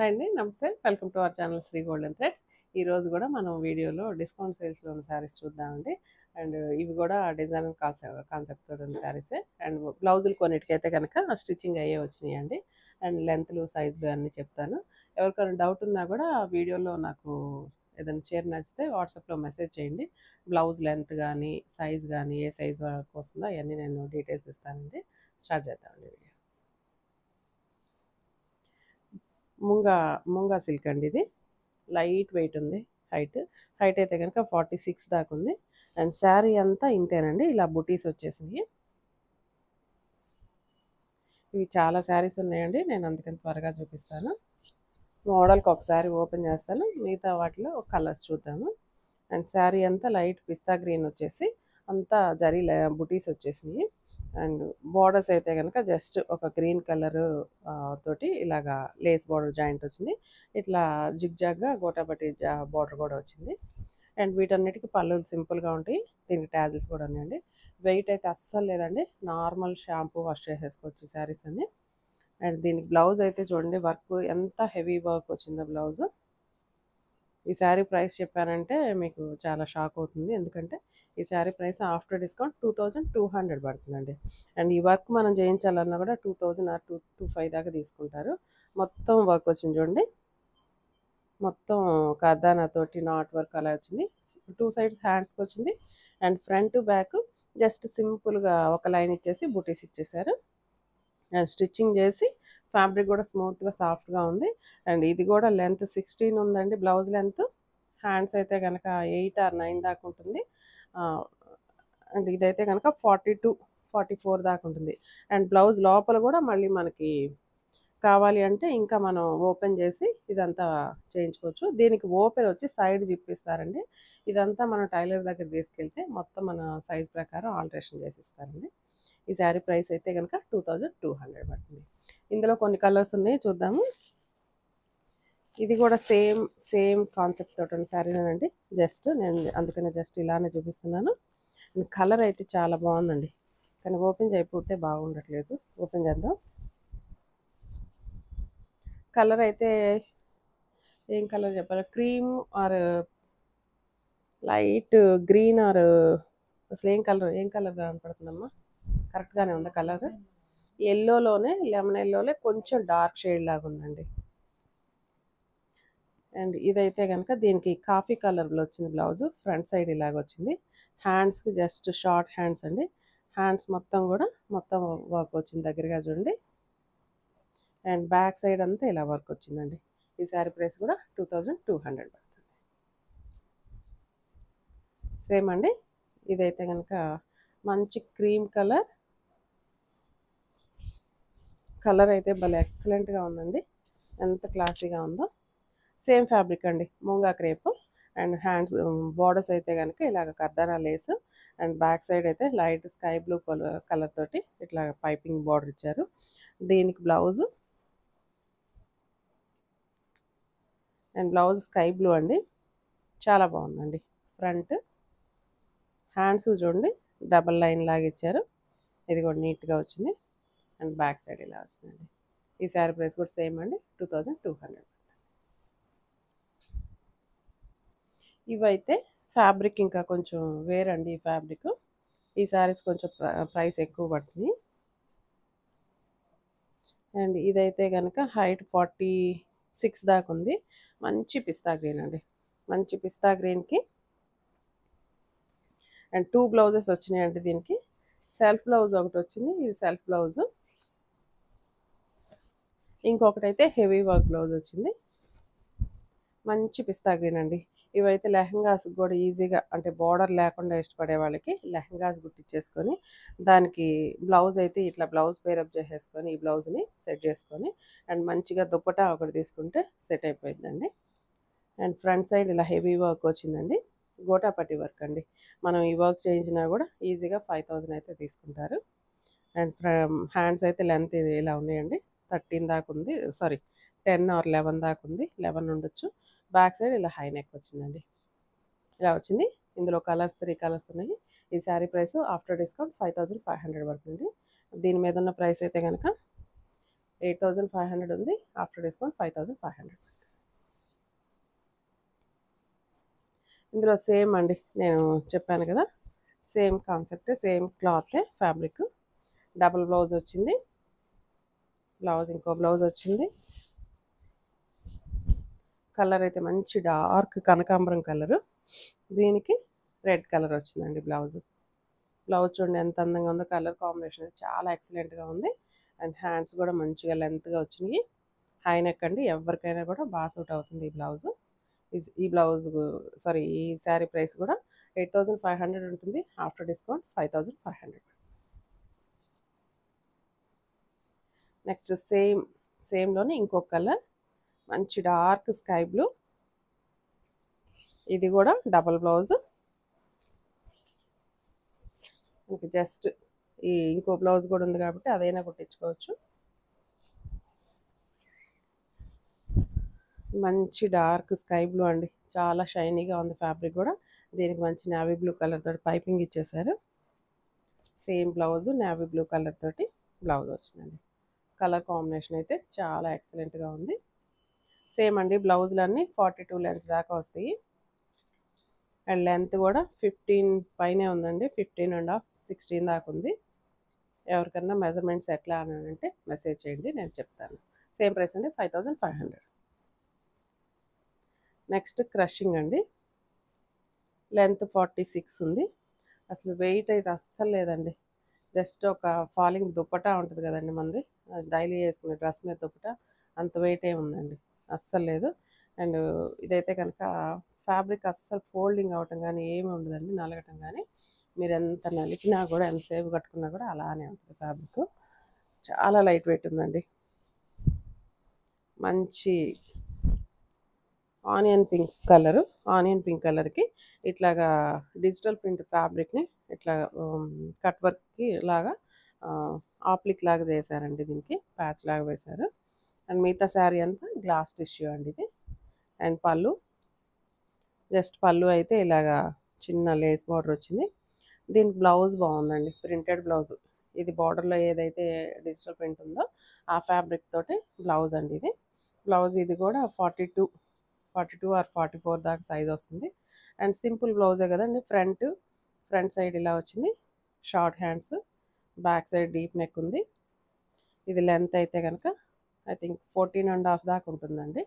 Hi అండి. నమస్తే. Welcome to our channel Sri golden threads. ఈరోజు కూడా మనం వీడియోలో డిస్కౌంట్ సేల్స్లో ఉన్న శారీస్ చూద్దామండి. అండ్ ఇవి కూడా డిజైనర్ కాన్సెప్ట్తో ఉన్న శారీసే. అండ్ బ్లౌజులు కొన్నిటికైతే కనుక స్టిచ్చింగ్ అయ్యే వచ్చినాయండి. అండ్ లెంత్లు సైజులు అన్నీ చెప్తాను. ఎవరికైనా డౌట్ ఉన్నా కూడా వీడియోలో నాకు ఏదైనా చీర నచ్చితే వాట్సాప్లో మెసేజ్ చేయండి. బ్లౌజ్ లెంత్ కానీ సైజ్ కానీ ఏ సైజ్ వరకు వస్తుందో అవన్నీ నేను డీటెయిల్స్ ఇస్తానండి. స్టార్ట్ చేద్దామండి వీడియో. ముంగా సిల్క్ అండి ఇది. లైట్ వెయిట్ ఉంది. హైట్ అయితే కనుక 46 దాకా ఉంది. అండ్ శారీ అంతా ఇంతేనండి. ఇలా బుటీస్ వచ్చేసినాయి. ఇవి చాలా శారీస్ ఉన్నాయండి. నేను అందుకని త్వరగా చూపిస్తాను. మోడల్కి ఒకసారి ఓపెన్ చేస్తాను. మిగతా వాటిలో కలర్స్ చూద్దాము. అండ్ శారీ అంతా లైట్ పిస్తా గ్రీన్ వచ్చేసి అంతా జరీ బుటీస్ వచ్చేసినాయి. అండ్ బార్డర్స్ అయితే కనుక జస్ట్ ఒక గ్రీన్ కలర్ తోటి ఇలాగా లేస్ బార్డర్ జాయింట్ వచ్చింది. ఇట్లా జిగ్జాగ్గా గోటాపట్టి బార్డర్ కూడా వచ్చింది. అండ్ వీటన్నిటికీ పళ్ళులు సింపుల్గా ఉంటాయి. దీనికి ట్యాజిల్స్ కూడా ఉన్నాయండి. వెయిట్ అయితే అస్సలు లేదండి. నార్మల్ షాంపూ వాష్ చేసేసుకోవచ్చు శారీస్ అన్ని. అండ్ దీనికి బ్లౌజ్ అయితే చూడండి, వర్క్ ఎంత హెవీ వర్క్ వచ్చిందో బ్లౌజ్. ఈ శారీ ప్రైస్ చెప్పానంటే మీకు చాలా షాక్ అవుతుంది. ఎందుకంటే ఈ శారీ ప్రైస్ ఆఫ్టర్ డిస్కౌంట్ 2200 పడుతుందండి. అండ్ ఈ వర్క్ మనం చేయించాలన్నా కూడా 2000 ఆర్ 225 దాకా తీసుకుంటారు. మొత్తం వర్క్ వచ్చింది చూడండి. మొత్తం కర్దానాతోటి నాట్ వర్క్ అలా వచ్చింది. 2 సైడ్స్ హ్యాండ్స్కి వచ్చింది. అండ్ ఫ్రంట్ బ్యాక్ జస్ట్ సింపుల్గా ఒక లైన్ ఇచ్చేసి బుటీస్ ఇచ్చేసారు. స్టిచ్చింగ్ చేసి ఫ్యాబ్రిక్ కూడా స్మూత్గా సాఫ్ట్గా ఉంది. అండ్ ఇది కూడా లెంత్ 16 ఉందండి బ్లౌజ్ లెంత్. హ్యాండ్స్ అయితే కనుక 8 ఆర్ 9 దాకా ఉంటుంది. అండ్ ఇదైతే కనుక 42, 44 దాకా ఉంటుంది. అండ్ బ్లౌజ్ లోపల కూడా మళ్ళీ మనకి కావాలి అంటే ఇంకా మనం ఓపెన్ చేసి ఇదంతా చేయించుకోవచ్చు. దీనికి ఓపెన్ వచ్చి సైడ్ జిప్పిస్తారండి. ఇదంతా మనం టైలర్ దగ్గర తీసుకెళ్తే మొత్తం మన సైజ్ ప్రకారం ఆల్టరేషన్ చేసి ఇస్తారండి. ఈ శారీ ప్రైస్ అయితే కనుక 2200 పడుతుంది. ఇందులో కొన్ని కలర్స్ ఉన్నాయి, చూద్దాము. ఇది కూడా సేమ్ కాన్సెప్ట్ తోటి ఉన్న శారీనేనండి. జస్ట్ నేను అందుకనే జస్ట్ ఇలానే చూపిస్తున్నాను. కలర్ అయితే చాలా బాగుందండి. కానీ ఓపెన్ చేయకపోతే బాగుండట్లేదు. ఓపెన్ చేద్దాం. కలర్ అయితే ఏం కలర్ చెప్పాలి, cream or light green or అసలు ఏం కలర్ కనపడుతుందమ్మా? కరెక్ట్గానే ఉందా కలర్? ఎల్లోలోనే లెమన్ ఎల్లోనే కొంచెం డార్క్ షేడ్ లాగా ఉందండి. అండ్ ఇదైతే కనుక దీనికి కాఫీ కలర్లో వచ్చింది బ్లౌజ్. ఫ్రంట్ సైడ్ ఇలాగ వచ్చింది. హ్యాండ్స్కి జస్ట్ షార్ట్ హ్యాండ్స్ అండి. హ్యాండ్స్ మొత్తం వర్క్ వచ్చింది దగ్గరగా చూడండి. అండ్ బ్యాక్ సైడ్ అంతా ఇలా వర్క్ వచ్చిందండి. ఈ శారీ ప్రైస్ కూడా 2200 పడుతుంది. సేమ్ అండి. ఇదైతే కనుక మంచి క్రీమ్ కలర్ అయితే భలే ఎక్సలెంట్గా ఉందండి. ఎంత క్లాసీగా ఉందో. సేమ్ ఫ్యాబ్రిక్ అండి, మూంగా క్రేప్. అండ్ హ్యాండ్స్ బార్డర్స్ అయితే కనుక ఇలాగ కర్దానా లేస్. అండ్ బ్యాక్ సైడ్ అయితే లైట్ స్కై బ్లూ కలర్ తోటి ఇట్లా పైపింగ్ బార్డర్ ఇచ్చారు. దీనికి బ్లౌజ్ స్కై బ్లూ అండి. చాలా బాగుందండి. ఫ్రంట్ హ్యాండ్స్ చూడండి డబల్ లైన్ లాగా ఇచ్చారు. ఇది కూడా నీట్గా వచ్చింది. అండ్ బ్యాక్ సైడ్ ఇలా వచ్చిందండి. ఈ శారీ ప్రైస్ కూడా సేమ్ అండి, 2200. ఇవైతే ఫ్యాబ్రిక్ ఇంకా కొంచెం వేరండి. ఈ ఫ్యాబ్రిక్ ఈ శారీస్ కొంచెం ప్రైస్ ఎక్కువ పడుతుంది. అండ్ ఇదైతే కనుక హైట్ 46 దాకా ఉంది. మంచి పిస్తా గ్రీన్ అండి. మంచి పిస్తా గ్రీన్కి అండ్ 2 బ్లౌజెస్ వచ్చినాయండి. దీనికి సెల్ఫ్ బ్లౌజ్ ఒకటి వచ్చింది. ఇది సెల్ఫ్ బ్లౌజ్. ఇంకొకటి అయితే హెవీ వర్క్ బ్లౌజ్ వచ్చింది. మంచి పిస్తా గ్రీన్ అండి. ఇవైతే లెహంగాస్ కూడా ఈజీగా, అంటే బార్డర్ లేకుండా ఇష్టపడే వాళ్ళకి లెహంగాస్ గుట్టించేసుకొని దానికి బ్లౌజ్ అయితే ఇట్లా బ్లౌజ్ పేరప్ చేసేసుకొని ఈ బ్లౌజ్ని సెట్ చేసుకొని అండ్ మంచిగా దుప్పటా ఒకటి తీసుకుంటే సెట్ అయిపోయిందండి. అండ్ ఫ్రంట్ సైడ్ ఇలా హెవీ వర్క్ వచ్చిందండి. గోటాపట్టి వర్క్ అండి. మనం ఈ వర్క్ చేయించినా కూడా ఈజీగా 5000 అయితే తీసుకుంటారు. అండ్ హ్యాండ్స్ అయితే లెంత్ ఇలా ఉన్నాయండి. 13 దాకా ఉంది, సారీ 10 ఆర్ 11 దాకా ఉంది. 11 ఉండొచ్చు. బ్యాక్ సైడ్ ఇలా హై నెక్ వచ్చిందండి. ఇలా వచ్చింది. ఇందులో 3 కలర్స్ ఉన్నాయి. ఈ శారీ ప్రైస్ ఆఫ్టర్ డిస్కౌంట్ 5500 పడుతుంది. దీని మీద ఉన్న ప్రైస్ అయితే కనుక 8500 ఉంది. After discount 5500. ఇందులో సేమ్ అండి, నేను చెప్పాను కదా, same concept, same cloth, fabric. Double blouse వచ్చింది. బ్లౌజ్ ఇంకో బ్లౌజ్ వచ్చింది. కలర్ అయితే మంచి డార్క్ కనకాంబరం కలరు. దీనికి రెడ్ కలర్ వచ్చిందండి బ్లౌజ్. బ్లౌజ్ చూడండి ఎంత అందంగా ఉందో. కలర్ కాంబినేషన్ చాలా ఎక్సలెంట్గా ఉంది. అండ్ హ్యాండ్స్ కూడా మంచిగా లెంత్గా వచ్చినాయి. హై నెక్ అండి, ఎవరికైనా కూడా బాగా సూట్ అవుతుంది ఈ బ్లౌజు. ఈ బ్లౌజ్ సారీ, ఈ శారీ ప్రైస్ కూడా 8500 ఉంటుంది. After discount 5500. నెక్స్ట్ సేమ్లోనే ఇంకొక కలర్, మంచి డార్క్ స్కై బ్లూ. ఇది కూడా డబల్ బ్లౌజ్. ఇంక జస్ట్ ఈ ఇంకో బ్లౌజ్ కూడా ఉంది కాబట్టి అదైనా కుట్టించుకోవచ్చు. మంచి డార్క్ స్కై బ్లూ అండి, చాలా షైనీగా ఉంది ఫ్యాబ్రిక్ కూడా. దీనికి మంచి నేవీ బ్లూ కలర్ తోటి పైపింగ్ ఇచ్చేసారు. Same blouse navy blue colour తోటి బ్లౌజ్ వచ్చిందండి. కలర్ కాంబినేషన్ అయితే చాలా ఎక్సలెంట్గా ఉంది. సేమ్ అండి, బ్లౌజులన్నీ 42 లెంత్ దాకా వస్తాయి. అండ్ లెంత్ కూడా 15 పైనే ఉందండి. 15.5, 16 దాకా ఉంది. ఎవరికన్నా మెజర్మెంట్స్ ఎట్లా అని అంటే మెసేజ్ చేయండి, నేను చెప్తాను. సేమ్ ప్రైస్ అండి, 5500. నెక్స్ట్ క్రషింగ్ అండి, లెంత్ 46 ఉంది. అసలు వెయిట్ అయితే అస్సలు లేదండి. జస్ట్ ఒక ఫాలింగ్ దుప్పటా ఉంటుంది కదండి మనది, డైలీ వేసుకునే డ్రెస్ మీద దుప్పటా, అంత వెయిట్ ఉందండి, అస్సలు లేదు. అండ్ ఇదైతే కనుక ఫ్యాబ్రిక్ అస్సలు ఫోల్డింగ్ అవటం కానీ ఏమి ఉండదండి, నలగటం కానీ. మీరు ఎంత నలికినా కూడా, ఎంతసేపు కట్టుకున్నా కూడా అలానే ఉంటుంది ఫ్యాబ్రిక్. చాలా లైట్ వెయిట్ ఉందండి. మంచి ఆనియన్ పింక్ కలర్కి ఇట్లాగా డిజిటల్ ప్రింట్ ఫ్యాబ్రిక్ని ఇట్లా కట్ వర్క్కి లాగా ఆప్లిక్ లాగా చేశారండి. దీనికి ప్యాచ్ లాగా వేశారు. అండ్ మిగతా శారీ అంతా గ్లాస్ టిష్యూ అండి ఇది. అండ్ పళ్ళు, జస్ట్ పళ్ళు అయితే ఇలాగా చిన్న లేస్ బార్డర్ వచ్చింది. దీనికి బ్లౌజ్ బాగుందండి, ప్రింటెడ్ బ్లౌజ్. ఇది బార్డర్లో ఏదైతే డిజిటల్ ప్రింట్ ఉందో ఆ ఫ్యాబ్రిక్ తోటి బ్లౌజ్ అండి ఇది. బ్లౌజ్ ఇది కూడా 42 ఆర్ 44 దాకా సైజ్ వస్తుంది. అండ్ సింపుల్ బ్లౌజే కదండి. ఫ్రంట్ సైడ్ ఇలా వచ్చింది, short hands, back side deep neck ఉంది. ఇది లెంత్ అయితే కనుక ఐ థింక్ 14.5 దాకా ఉంటుందండి.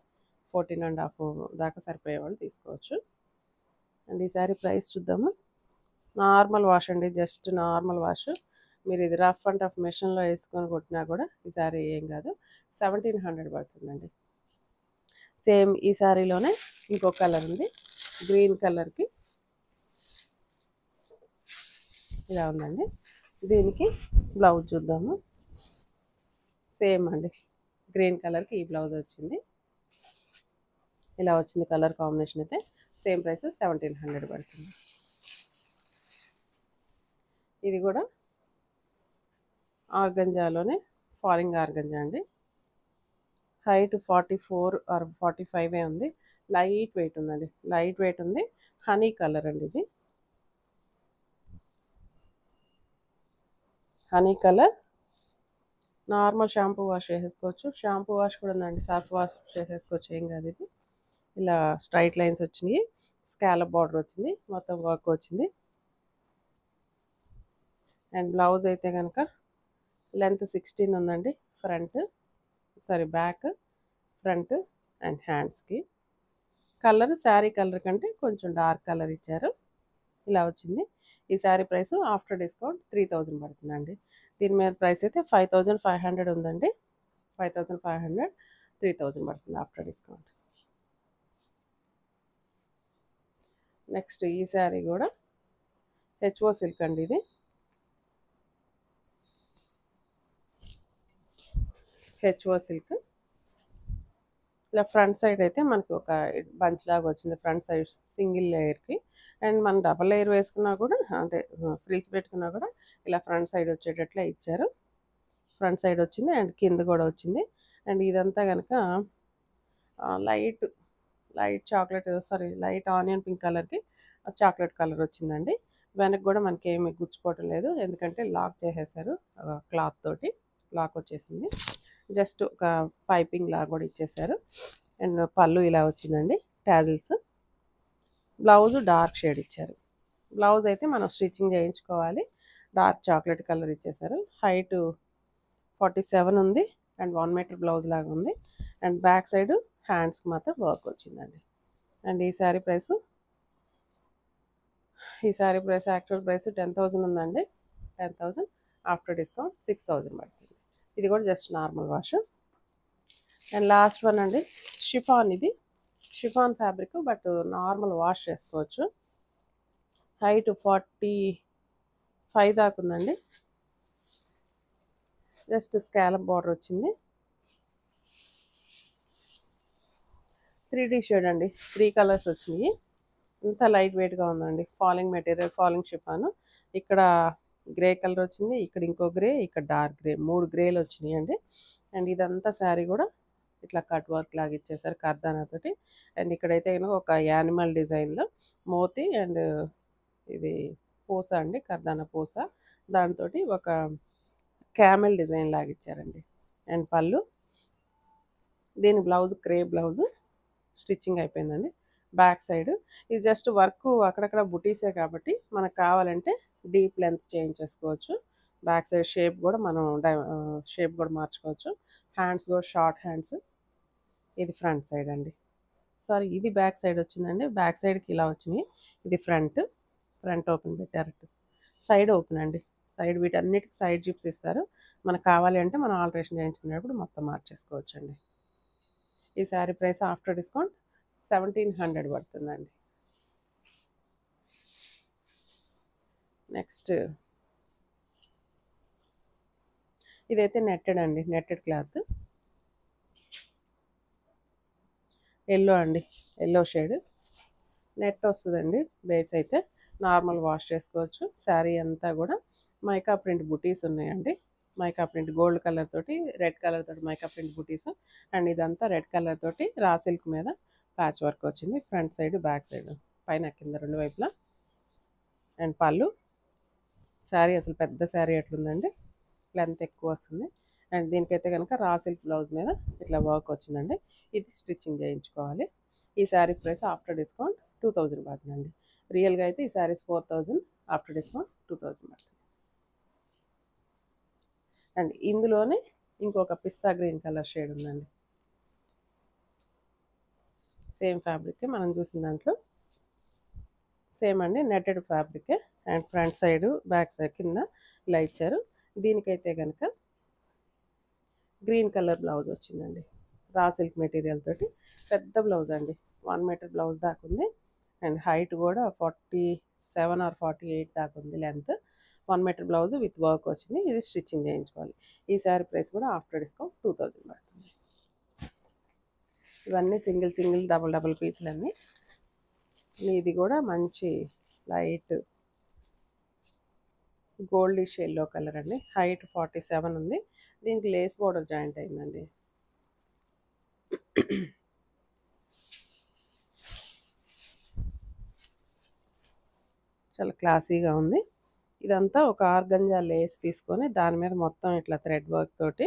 14.5 దాకా సరిపోయే వాళ్ళు తీసుకోవచ్చు. అండ్ ఈ సారీ ప్రైస్ చూద్దాము. నార్మల్ వాష్ అండి, జస్ట్ నార్మల్ వాష్. మీరు ఇది రఫ్ అండ్ టఫ్ మెషిన్లో వేసుకొని కొట్టినా కూడా ఈ సారీ ఏం కాదు. 1700 పడుతుందండి. సేమ్ ఈ సారీలోనే ఇంకో కలర్ ఉంది, గ్రీన్ కలర్కి ఇలా ఉందండి. దీనికి బ్లౌజ్ చూద్దాము. సేమ్ అండి, గ్రీన్ కలర్కి ఈ బ్లౌజ్ వచ్చింది. ఇలా వచ్చింది కలర్ కాంబినేషన్ అయితే. సేమ్ ప్రైస్ 1700 పడుతుంది. ఇది కూడా ఆర్గంజాలోనే ఫాలింగ్ ఆర్గంజా అండి. హైట్ 44 ఆర్ 45 ఉంది. లైట్ వెయిట్ ఉందండి, లైట్ వెయిట్ ఉంది. హనీ కలర్ అండి ఇది. Honey colour. Normal shampoo wash చేసేసుకోవచ్చు. షాంపూ వాష్ కూడా ఉందండి, సర్ఫ్ వాష్ చేసేసుకోవచ్చు, ఏం కాదు. ఇది ఇలా స్ట్రైట్ లైన్స్ వచ్చినాయి, స్కాలప్ బార్డర్ వచ్చింది, మొత్తం వర్క్ వచ్చింది. అండ్ బ్లౌజ్ అయితే కనుక లెంత్ 16 ఉందండి. బ్యాక్, ఫ్రంట్ అండ్ హ్యాండ్స్కి. కలర్ శారీ కలర్ కంటే కొంచెం డార్క్ కలర్ ఇచ్చారు. ఇలా వచ్చింది. ఈ శారీ ప్రైస్ ఆఫ్టర్ డిస్కౌంట్ 3000 పడుతుందండి. దీని మీద ప్రైస్ అయితే 5500 ఉందండి. 5500, 3000 పడుతుంది ఆఫ్టర్ డిస్కౌంట్. నెక్స్ట్ ఈ శారీ కూడా హెచ్ఓ సిల్క్ అండి ఇది. HO silk. ఇలా ఫ్రంట్ సైడ్ అయితే మనకి ఒక బంచ్ లాగా వచ్చింది, ఫ్రంట్ సైడ్ సింగిల్ లేయర్కి. అండ్ మనం డబల్ లేయర్ వేసుకున్నా కూడా, అంటే ఫ్రిల్స్ పెట్టుకున్నా కూడా ఇలా ఫ్రంట్ సైడ్ వచ్చేటట్లే ఇచ్చారు. ఫ్రంట్ సైడ్ వచ్చింది అండ్ కింద కూడా వచ్చింది. అండ్ ఇదంతా కనుక లైట్ ఆనియన్ పింక్ కలర్కి చాక్లెట్ కలర్ వచ్చిందండి. వెనక్కి కూడా మనకి ఏమి గుచ్చుకోవటం లేదు, ఎందుకంటే లాక్ చేసేసారు క్లాత్ తోటి, లాక్ వచ్చేసింది. జస్ట్ ఒక పైపింగ్ లాగా కూడా ఇచ్చేసారు. అండ్ పళ్ళు ఇలా వచ్చిందండి, టాజిల్స్. బ్లౌజ్ డార్క్ షేడ్ ఇచ్చారు. బ్లౌజ్ అయితే మనం స్టిచ్చింగ్ చేయించుకోవాలి. డార్క్ చాక్లెట్ కలర్ ఇచ్చేసారు. హైట్ 47 ఉంది అండ్ 1 మీటర్ బ్లౌజ్ లాగా ఉంది. అండ్ బ్యాక్ సైడ్ హ్యాండ్స్కి మాత్రం వర్క్ వచ్చిందండి. అండ్ ఈ శారీ ప్రైస్ యాక్చువల్ ప్రైస్ 10,000 ఉందండి. 10,000 ఆఫ్టర్ డిస్కౌంట్ 6,000 పడుతుంది. ఇది కూడా just normal wash. And last one అండి, షిఫాన్. ఇది chiffon fabric, but normal wash చేసుకోవచ్చు. హైట్ 45 దాకా ఉందండి. జస్ట్ స్కాలప్ బార్డర్ వచ్చింది. 3D షేడ్ అండి, 3 కలర్స్ వచ్చినాయి. ఇంత లైట్ వెయిట్గా ఉందండి. Falling material, falling chiffon. ఇక్కడ గ్రే కలర్ వచ్చింది, ఇక్కడ ఇంకో గ్రే, ఇక్కడ డార్క్ గ్రే, 3 గ్రేలు వచ్చినాయి అండి. అండ్ ఇదంతా శారీ కూడా ఇట్లా కట్ వర్క్ లాగా ఇచ్చేసారు కర్దానాతోటి. అండ్ ఇక్కడైతే కనుక ఒక యానిమల్ డిజైన్లో మోతి అండ్ ఇది పూస అండి, కర్దానా పూస. దాంతో ఒక క్యామెల్ డిజైన్ లాగా ఇచ్చారండి. అండ్ పళ్ళు, దీని బ్లౌజ్ క్రే బ్లౌజ్ స్టిచ్చింగ్ అయిపోయిందండి. బ్యాక్ సైడ్ ఇది జస్ట్ వర్క్ అక్కడక్కడ బుటీసే కాబట్టి మనకు కావాలంటే డీప్ లెంత్ చేయించేసుకోవచ్చు. బ్యాక్ సైడ్ షేప్ కూడా మనం షేప్ కూడా మార్చుకోవచ్చు. హ్యాండ్స్ కూడా షార్ట్ హ్యాండ్స్. ఇది ఫ్రంట్ సైడ్ అండి. సారీ, ఇది బ్యాక్ సైడ్ వచ్చిందండి. బ్యాక్ సైడ్కి ఇలా వచ్చినాయి. ఇది ఫ్రంట్ ఓపెన్ పెట్టారు. సైడ్ ఓపెన్ అండి. సైడ్ వీటన్నిటికి సైడ్ జిప్స్ ఇస్తారు. మనకు కావాలి అంటే మనం ఆల్టరేషన్ చేయించుకునేటప్పుడు మొత్తం మార్చేసుకోవచ్చు అండి. ఈ శారీ ప్రైస్ ఆఫ్టర్ డిస్కౌంట్ 1,700 పడుతుందండి. నెక్స్ట్ ఇదైతే నెట్టెడ్ అండి, నెట్టెడ్ క్లాత్. ఎల్లో అండి, ఎల్లో షేడ్ నెట్ వస్తుందండి. బేస్ అయితే నార్మల్ వాష్ చేసుకోవచ్చు. శారీ అంతా కూడా మైకా ప్రింట్ బుటీస్ ఉన్నాయండి. మైకా ప్రింట్ గోల్డ్ కలర్ తోటి, రెడ్ కలర్ తోటి మైకా ప్రింట్ బుటీస్. అండ్ ఇదంతా రెడ్ కలర్ తోటి రా సిల్క్ మీద ప్యాచ్ వర్క్ వచ్చింది. ఫ్రంట్ సైడ్, బ్యాక్ సైడ్, పైన కింద రెండు వైపులా. అండ్ పళ్ళు, శారీ అసలు పెద్ద శారీ ఎట్లుందండి, లెంత్ ఎక్కువ వస్తుంది. అండ్ దీనికైతే కనుక రా సిల్క్ బ్లౌజ్ మీద ఇట్లా వర్క్ వచ్చిందండి. ఇది స్టిచ్చింగ్ చేయించుకోవాలి. ఈ శారీస్ ప్రైస్ ఆఫ్టర్ డిస్కౌంట్ 2,000 పడుతుందండి. రియల్గా అయితే ఈ శారీస్ 4,000, ఆఫ్టర్ డిస్కౌంట్ 2,000 పడుతుంది. అండ్ ఇందులోనే ఇంకొక పిస్తా గ్రీన్ కలర్ షేడ్ ఉందండి. సేమ్ ఫ్యాబ్రిక్ మనం చూసిన దాంట్లో సేమ్ అండి, netted fabric. And front side, back side కింద ఇలా ఇచ్చారు. దీనికైతే కనుక గ్రీన్ కలర్ బ్లౌజ్ వచ్చిందండి. రా సిల్క్ మెటీరియల్ తోటి పెద్ద బ్లౌజ్ అండి, 1 మీటర్ బ్లౌజ్ దాకా ఉంది. అండ్ హైట్ కూడా 47 ఆర్ 48 దాకా ఉంది length. 1 metre blouse with work వచ్చింది. ఇది స్టిచ్చింగ్ చేయించుకోవాలి. ఈ శారీ ప్రైస్ కూడా ఆఫ్టర్ డిస్కౌంట్ 2,000 పడుతుంది. ఇవన్నీ సింగిల్ డబుల్ పీసులన్నీ. ఇది కూడా మంచి లైట్ గోల్డిష్ ఎల్లో కలర్ అండి. హైట్ 47 ఉంది. దీనికి లేస్ బోర్డర్ జాయింట్ అయిందండి. చాలా క్లాసీగా ఉంది. ఇదంతా ఒక ఆర్గంజా లేస్ తీసుకొని దాని మీద మొత్తం ఇట్లా థ్రెడ్ వర్క్ తోటి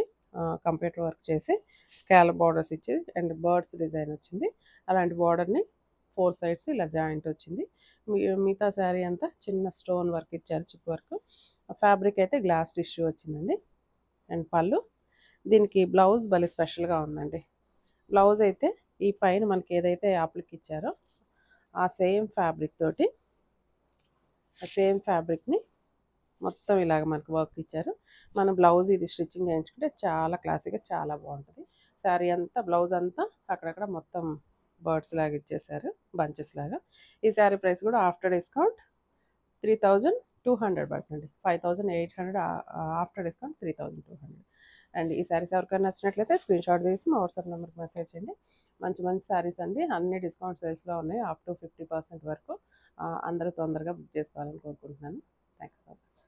కంప్యూటర్ వర్క్ చేసి స్కాలప్ బార్డర్స్ ఇచ్చి అండ్ బర్డ్స్ డిజైన్ వచ్చింది. అలాంటి బార్డర్ని 4 సైడ్స్ ఇలా జాయింట్ వచ్చింది. మిగతా శారీ అంతా చిన్న స్టోన్ వర్క్ ఇచ్చారు, చిప్ వర్క్. ఫ్యాబ్రిక్ అయితే గ్లాస్ టిష్యూ వచ్చిందండి. అండ్ పళ్ళు, దీనికి బ్లౌజ్ భలే స్పెషల్గా ఉందండి. బ్లౌజ్ అయితే ఈ పైన మనకి ఏదైతే యాప్లిక్ ఇచ్చారో ఆ సేమ్ ఫ్యాబ్రిక్ని మొత్తం ఇలాగ మనకు వర్క్ ఇచ్చారు. మన బ్లౌజ్ ఇది స్టిచ్చింగ్ చేయించుకుంటే చాలా క్లాసీగా చాలా బాగుంటుంది. శారీ అంతా, బ్లౌజ్ అంతా అక్కడక్కడ మొత్తం బర్డ్స్ లాగా ఇచ్చేసారు, బంచెస్ లాగా. ఈ శారీ ప్రైస్ కూడా ఆఫ్టర్ డిస్కౌంట్ 3,200 పడుతుంది. 5,800 ఆఫ్టర్ డిస్కౌంట్ 3,200. అండ్ ఈ శారీస్ ఎవరికైనా నచ్చినట్లయితే స్క్రీన్ షాట్ తీసి మా వాట్సాప్ నెంబర్కి మెసేజ్ చేయండి. మంచి శారీస్ అండి, అన్ని డిస్కౌంట్ సేల్స్లో ఉన్నాయి, అప్ టు 50% వరకు. అందరూ తొందరగా బుక్ చేసుకోవాలని కోరుకుంటున్నాను. Thank you so much.